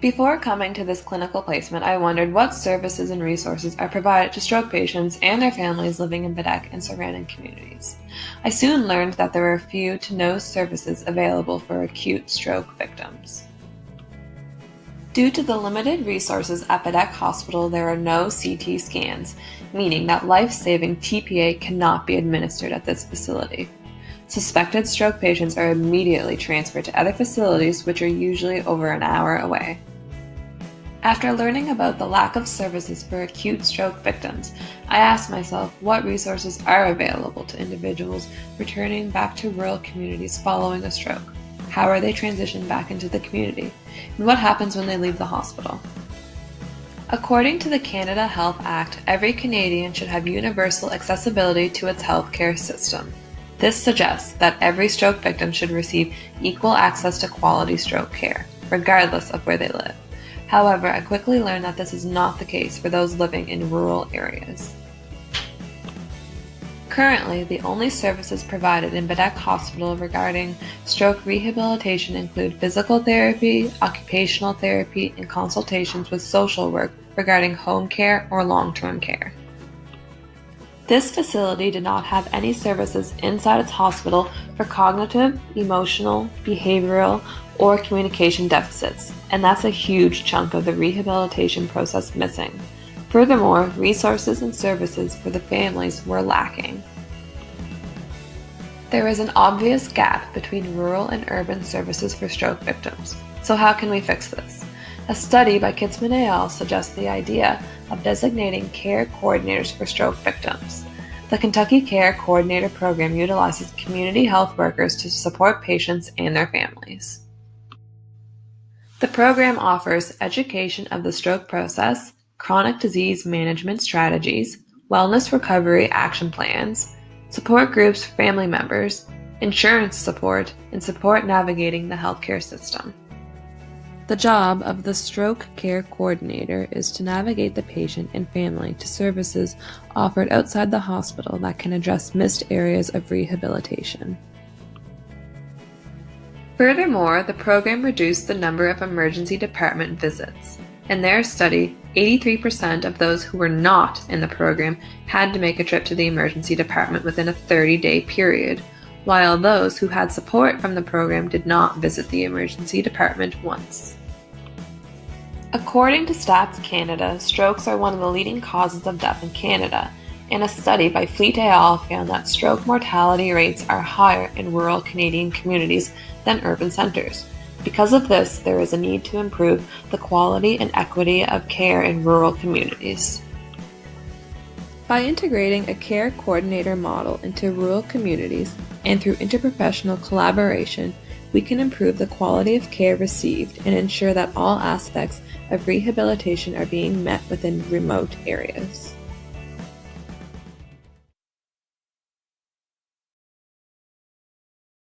Before coming to this clinical placement, I wondered what services and resources are provided to stroke patients and their families living in Baddeck and surrounding communities. I soon learned that there were few to no services available for acute stroke victims. Due to the limited resources at Baddeck Hospital, there are no CT scans, meaning that life-saving TPA cannot be administered at this facility. Suspected stroke patients are immediately transferred to other facilities, which are usually over an hour away. After learning about the lack of services for acute stroke victims, I asked myself what resources are available to individuals returning back to rural communities following a stroke. How are they transitioned back into the community? And what happens when they leave the hospital? According to the Canada Health Act, every Canadian should have universal accessibility to its healthcare system. This suggests that every stroke victim should receive equal access to quality stroke care, regardless of where they live. However, I quickly learned that this is not the case for those living in rural areas. Currently, the only services provided in Baddeck Hospital regarding stroke rehabilitation include physical therapy, occupational therapy, and consultations with social work regarding home care or long-term care. This facility did not have any services inside its hospital for cognitive, emotional, behavioral, or communication deficits, and that's a huge chunk of the rehabilitation process missing. Furthermore, resources and services for the families were lacking. There is an obvious gap between rural and urban services for stroke victims. So how can we fix this? A study by Kitzman et al. Suggests the idea of designating care coordinators for stroke victims. The Kentucky Care Coordinator Program utilizes community health workers to support patients and their families. The program offers education of the stroke process, chronic disease management strategies, wellness recovery action plans, support groups for family members, insurance support, and support navigating the healthcare system. The job of the stroke care coordinator is to navigate the patient and family to services offered outside the hospital that can address missed areas of rehabilitation. Furthermore, the program reduced the number of emergency department visits. In their study, 83% of those who were not in the program had to make a trip to the emergency department within a 30-day period, while those who had support from the program did not visit the emergency department once. According to Stats Canada, strokes are one of the leading causes of death in Canada, and a study by Fleet et al. Found that stroke mortality rates are higher in rural Canadian communities than urban centres. Because of this, there is a need to improve the quality and equity of care in rural communities. By integrating a care coordinator model into rural communities and through interprofessional collaboration, we can improve the quality of care received and ensure that all aspects of rehabilitation are being met within remote areas.